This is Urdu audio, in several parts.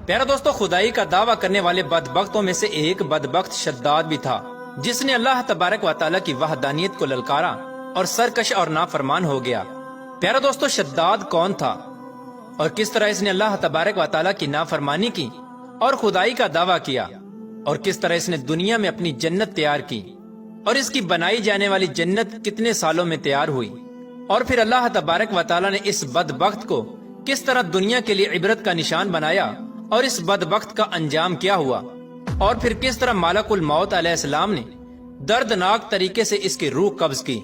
پیارا دوستو، خدائی کا دعویٰ کرنے والے بدبختوں میں سے ایک بدبخت شداد بھی تھا، جس نے اللہ تبارک و تعالیٰ کی وحدانیت کو للکارا اور سرکش اور نافرمان ہو گیا۔ پیارا دوستو، شداد کون تھا اور کس طرح اس نے اللہ تبارک و تعالیٰ کی نافرمانی کی اور خدائی کا دعویٰ کیا، اور کس طرح اس نے دنیا میں اپنی جنت تیار کی، اور اس کی بنائی جانے والی جنت کتنے سالوں میں تیار ہوئی، اور پھر اللہ تبارک و تعالیٰ نے اس بدبخت کو کس طرح دنیا کے لیے عبرت کا نشان بنایا، اور اس بدبخت کا انجام کیا ہوا، اور پھر کس طرح ملک الموت علیہ السلام نے دردناک طریقے سے اس کی روح قبض کی۔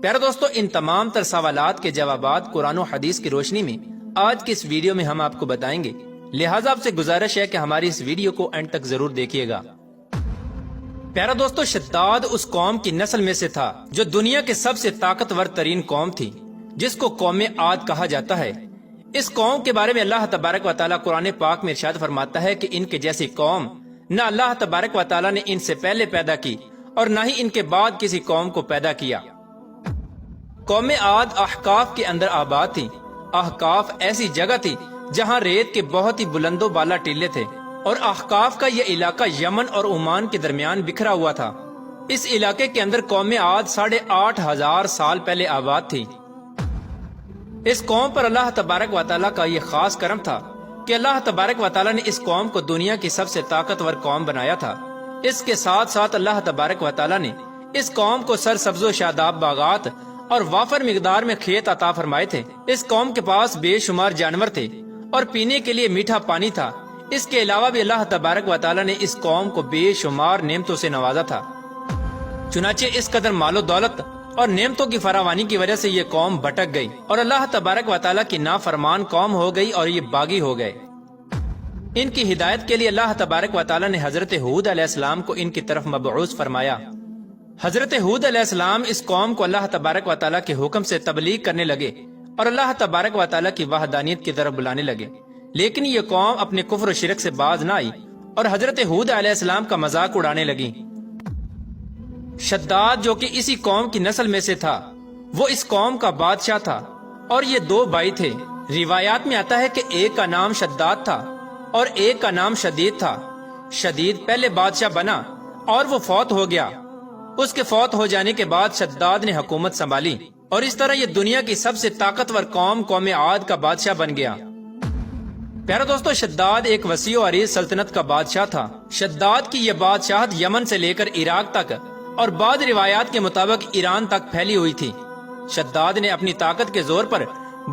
پیارا دوستو، ان تمام تر سوالات کے جوابات قرآن و حدیث کی روشنی میں آج کی اس ویڈیو میں ہم آپ کو بتائیں گے، لہٰذا آپ سے گزارش ہے کہ ہماری اس ویڈیو کو اینڈ تک ضرور دیکھیے گا۔ پیارا دوستو، شداد اس قوم کی نسل میں سے تھا جو دنیا کے سب سے طاقتور ترین قوم تھی، جس کو قوم عاد کہا جاتا ہے۔ اس قوم کے بارے میں اللہ تبارک و تعالیٰ قرآن پاک میں ارشاد فرماتا ہے کہ ان کے جیسی قوم نہ اللہ تبارک و تعالیٰ نے ان سے پہلے پیدا کی اور نہ ہی ان کے بعد کسی قوم کو پیدا کیا۔ قوم عاد احقاف کے اندر آباد تھی۔ احقاف ایسی جگہ تھی جہاں ریت کے بہت ہی بلند و بالا ٹیلے تھے، اور احقاف کا یہ علاقہ یمن اور عمان کے درمیان بکھرا ہوا تھا۔ اس علاقے کے اندر قوم عاد 8,500 سال پہلے آباد تھی۔ اس قوم پر اللہ تبارک و تعالیٰ کا یہ خاص کرم تھا کہ اللہ تبارک و تعالیٰ نے اس قوم کو دنیا کی سب سے طاقتور قوم بنایا تھا۔ اس کے ساتھ ساتھ اللہ تبارک و تعالیٰ نے اس قوم کو سرسبز و شاداب باغات اور وافر مقدار میں کھیت عطا فرمائے تھے۔ اس قوم کے پاس بے شمار جانور تھے اور پینے کے لیے میٹھا پانی تھا۔ اس کے علاوہ بھی اللہ تبارک و تعالیٰ نے اس قوم کو بے شمار نعمتوں سے نوازا تھا۔ چنانچہ اس قدر مال و دولت اور نعمتوں کی فراوانی کی وجہ سے یہ قوم بھٹک گئی اور اللہ تبارک و تعالیٰ کی نافرمان قوم ہو گئی اور یہ باغی ہو گئے۔ ان کی ہدایت کے لیے اللہ تبارک و تعالیٰ نے حضرت ہود علیہ السلام کو ان کی طرف مبعوث فرمایا۔ حضرت ہود علیہ السلام اس قوم کو اللہ تبارک و تعالیٰ کے حکم سے تبلیغ کرنے لگے اور اللہ تبارک و تعالیٰ کی وحدانیت کی طرف بلانے لگے، لیکن یہ قوم اپنے کفر و شرک سے باز نہ آئی اور حضرت ہود علیہ السلام کا مذاق اڑانے لگی۔ شداد جو کہ اسی قوم کی نسل میں سے تھا، وہ اس قوم کا بادشاہ تھا، اور یہ 2 بھائی تھے۔ روایات میں آتا ہے کہ ایک کا نام شداد تھا اور ایک کا نام شدید تھا۔ شدید پہلے بادشاہ بنا اور وہ فوت ہو گیا۔ اس کے فوت ہو جانے کے بعد شداد نے حکومت سنبھالی، اور اس طرح یہ دنیا کی سب سے طاقتور قوم عاد کا بادشاہ بن گیا۔ پیارا دوستو، شداد ایک وسیع و عریض سلطنت کا بادشاہ تھا۔ شداد کی یہ بادشاہت یمن سے لے کر عراق تک اور بعض روایات کے مطابق ایران تک پھیلی ہوئی تھی۔ شداد نے اپنی طاقت کے زور پر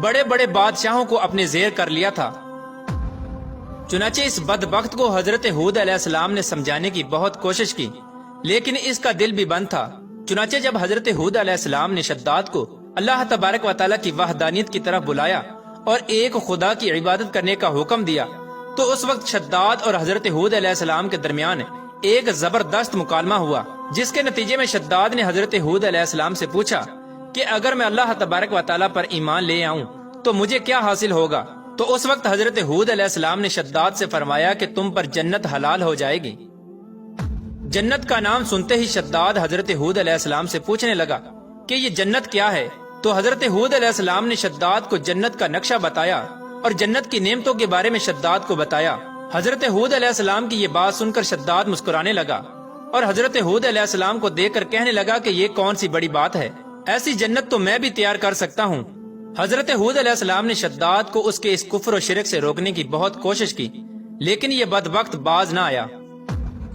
بڑے بڑے بادشاہوں کو اپنے زیر کر لیا تھا۔ چنانچہ اس بدبخت کو حضرت ہود علیہ السلام نے سمجھانے کی بہت کوشش کی، لیکن اس کا دل بھی بند تھا۔ چنانچہ جب حضرت ہود علیہ السلام نے شداد کو اللہ تبارک و تعالیٰ کی وحدانیت کی طرف بلایا اور ایک خدا کی عبادت کرنے کا حکم دیا، تو اس وقت شداد اور حضرت ہود علیہ السلام کے درمیان ایک زبردست مکالمہ ہوا، جس کے نتیجے میں شداد نے حضرت ہود علیہ السلام سے پوچھا کہ اگر میں اللہ تبارک و تعالیٰ پر ایمان لے آؤں تو مجھے کیا حاصل ہوگا؟ تو اس وقت حضرت ہود علیہ السلام نے شداد سے فرمایا کہ تم پر جنت حلال ہو جائے گی۔ جنت کا نام سنتے ہی شداد حضرت ہود علیہ السلام سے پوچھنے لگا کہ یہ جنت کیا ہے؟ تو حضرت ہود علیہ السلام نے شداد کو جنت کا نقشہ بتایا اور جنت کی نعمتوں کے بارے میں شداد کو بتایا۔ حضرت ہود علیہ السلام کی یہ بات سن کر شداد مسکرانے لگا اور حضرت ہود علیہ السلام کو دیکھ کر کہنے لگا کہ یہ کون سی بڑی بات ہے، ایسی جنت تو میں بھی تیار کر سکتا ہوں۔ حضرت ہود علیہ السلام نے شداد کو اس کے اس کفر و شرک سے روکنے کی بہت کوشش کی، لیکن یہ بدبخت باز نہ آیا۔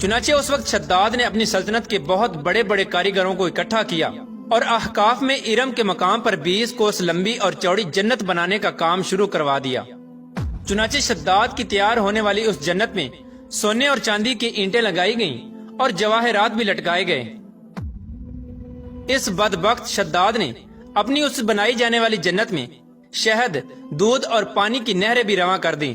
چنانچہ اس وقت شداد نے اپنی سلطنت کے بہت بڑے بڑے کاریگروں کو اکٹھا کیا اور احقاف میں ارم کے مقام پر 20 کوس لمبی اور چوڑی جنت بنانے کا کام شروع کروا دیا۔ چنانچہ شداد کی تیار ہونے والی اس جنت میں سونے اور چاندی کی اینٹیں لگائی گئیں اور جواہرات بھی لٹکائے گئے۔ اس بدبخت شداد نے اپنی اس بنائی جانے والی جنت میں شہد، دودھ اور پانی کی نہریں بھی رواں کر دیں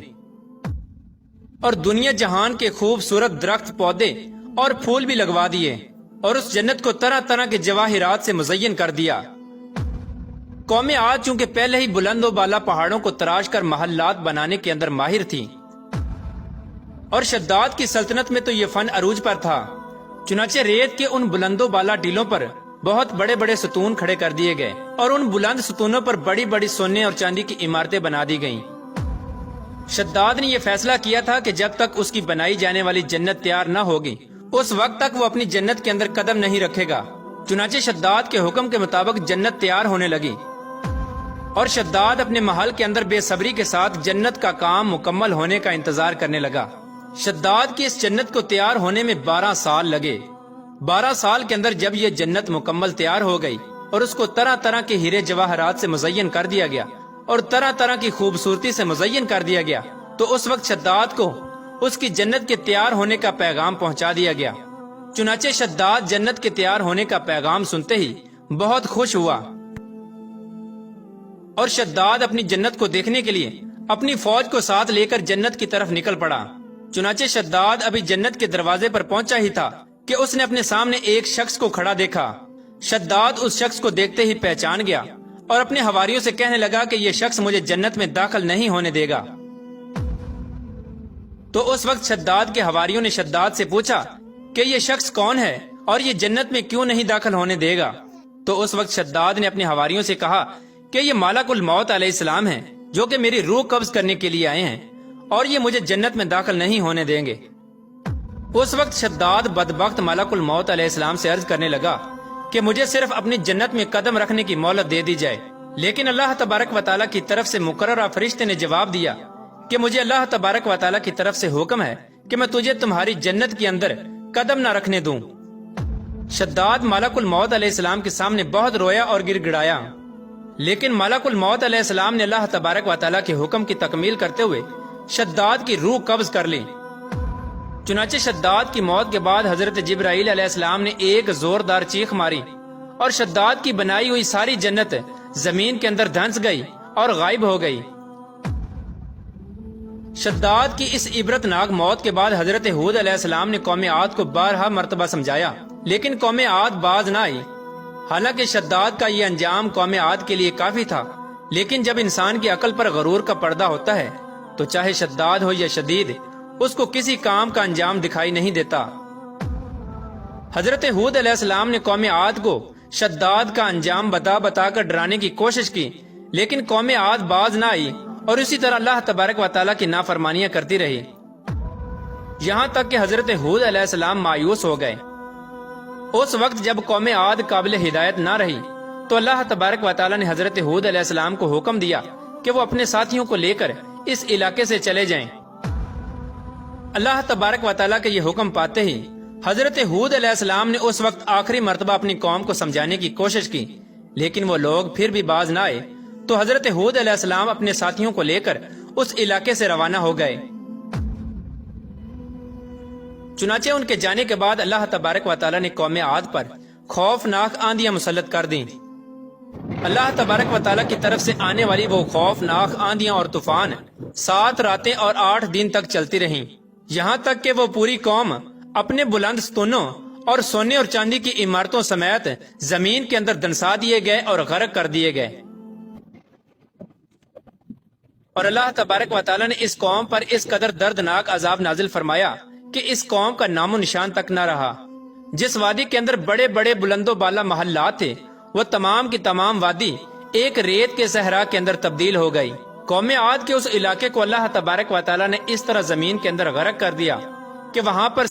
اور دنیا جہان کے خوبصورت درخت، پودے اور پھول بھی لگوا دیے، اور اس جنت کو طرح طرح کے جواہرات سے مزین کر دیا۔ قوم عاد چونکہ پہلے ہی بلند و بالا پہاڑوں کو تراش کر محلات بنانے کے اندر ماہر تھی، اور شداد کی سلطنت میں تو یہ فن عروج پر تھا، چنانچہ ریت کے ان بلند و بالا ٹیلوں پر بہت بڑے بڑے ستون کھڑے کر دیے گئے اور ان بلند ستونوں پر بڑی بڑی سونے اور چاندی کی عمارتیں بنا دی گئیں۔ شداد نے یہ فیصلہ کیا تھا کہ جب تک اس کی بنائی جانے والی جنت تیار نہ ہوگی اس وقت تک وہ اپنی جنت کے اندر قدم نہیں رکھے گا۔ چنانچہ شداد کے حکم کے مطابق جنت تیار ہونے لگی اور شداد اپنے محل کے اندر بے صبری کے ساتھ جنت کا کام مکمل ہونے کا انتظار کرنے لگا۔ شداد کی اس جنت کو تیار ہونے میں 12 سال لگے۔ 12 سال کے اندر جب یہ جنت مکمل تیار ہو گئی اور اس کو طرح طرح کے ہیرے جواہرات سے مزین کر دیا گیا اور طرح طرح کی خوبصورتی سے مزین کر دیا گیا، تو اس وقت شداد کو اس کی جنت کے تیار ہونے کا پیغام پہنچا دیا گیا۔ چنانچہ شداد جنت کے تیار ہونے کا پیغام سنتے ہی بہت خوش ہوا اور شداد اپنی جنت کو دیکھنے کے لیے اپنی فوج کو ساتھ لے کر جنت کی طرف نکل پڑا۔ چنانچہ شداد ابھی جنت کے دروازے پر پہنچا ہی تھا کہ اس نے اپنے سامنے ایک شخص کو کھڑا دیکھا۔ شداد اس شخص کو دیکھتے ہی پہچان گیا اور اپنے حواریوں سے کہنے لگا کہ یہ شخص مجھے جنت میں داخل نہیں ہونے دے گا۔ تو اس وقت شداد کے حواریوں نے شداد سے پوچھا کہ یہ شخص کون ہے اور یہ جنت میں کیوں نہیں داخل ہونے دے گا؟ تو اس وقت شداد نے اپنے حواریوں سے کہا کہ یہ ملک الموت علیہ السلام ہیں جو کہ میری روح قبض کرنے کے لیے آئے ہیں اور یہ مجھے جنت میں داخل نہیں ہونے دیں گے۔ اس وقت شداد بدبخت ملک الموت علیہ السلام سے عرض کرنے لگا کہ مجھے صرف اپنی جنت میں قدم رکھنے کی مہلت دے دی جائے، لیکن اللہ تبارک و تعالیٰ کی طرف سے مقررہ فرشتے نے جواب دیا کہ مجھے اللہ تبارک و تعالیٰ کی طرف سے حکم ہے کہ میں تجھے تمہاری جنت کے اندر قدم نہ رکھنے دوں۔ شداد ملک الموت علیہ السلام کے سامنے بہت رویا اور گر گڑایا، لیکن ملک الموت علیہ السلام نے اللہ تبارک و تعالیٰ کے حکم کی تکمیل کرتے ہوئے شداد کی روح قبض کر لی۔ چنانچہ شداد کی موت کے بعد حضرت جبرائیل علیہ السلام نے ایک زوردار چیخ ماری اور شداد کی بنائی ہوئی ساری جنت زمین کے اندر دھنس گئی اور غائب ہو گئی۔ شداد کی اس عبرتناک موت کے بعد حضرت ہود علیہ السلام نے قوم عاد کو 12 مرتبہ سمجھایا، لیکن قوم عاد باز نہ آئی۔ حالانکہ شداد کا یہ انجام قوم عاد کے لیے کافی تھا، لیکن جب انسان کی عقل پر غرور کا پردہ ہوتا ہے تو چاہے شداد ہو یا شدید، اس کو کسی کام کا انجام دکھائی نہیں دیتا۔ حضرت ہود علیہ السلام نے قوم عاد کو شداد کا انجام بتا بتا کر ڈرانے کی کوشش کی، لیکن قوم عاد باز نہ آئی اور اسی طرح اللہ تبارک و تعالیٰ کی نافرمانیاں کرتی رہی، یہاں تک کہ حضرت ہود علیہ السلام مایوس ہو گئے۔ اس وقت جب قوم عاد قابل ہدایت نہ رہی تو اللہ تبارک و تعالیٰ نے حضرت ہود علیہ السلام کو حکم دیا کہ وہ اپنے ساتھیوں کو لے کر اس علاقے سے چلے جائیں۔ اللہ تبارک و تعالیٰ کے یہ حکم پاتے ہی حضرت ہود علیہ السلام نے اس وقت آخری مرتبہ اپنی قوم کو سمجھانے کی کوشش کی، لیکن وہ لوگ پھر بھی باز نہ آئے، تو حضرت ہود علیہ السلام اپنے ساتھیوں کو لے کر اس علاقے سے روانہ ہو گئے۔ چنانچہ ان کے جانے کے بعد اللہ تبارک و تعالیٰ نے قوم عاد پر خوفناک آندیاں مسلط کر دیں۔ اللہ تبارک و تعالیٰ کی طرف سے آنے والی وہ خوفناک آندیاں اور طوفان 7 راتیں اور 8 دن تک چلتی رہیں، یہاں تک کہ وہ پوری قوم اپنے بلند ستونوں اور سونے اور چاندی کی عمارتوں سمیت زمین کے اندر دنسا دیے گئے اور غرق کر دیے گئے۔ اور اللہ تبارک و تعالیٰ نے اس قوم پر اس قدر دردناک عذاب نازل فرمایا کہ اس قوم کا نام و نشان تک نہ رہا۔ جس وادی کے اندر بڑے بڑے بلند و بالا محلات تھے، وہ تمام کی تمام وادی ایک ریت کے صحرا کے اندر تبدیل ہو گئی۔ قوم عاد کے اس علاقے کو اللہ تبارک و تعالیٰ نے اس طرح زمین کے اندر غرق کر دیا کہ وہاں پر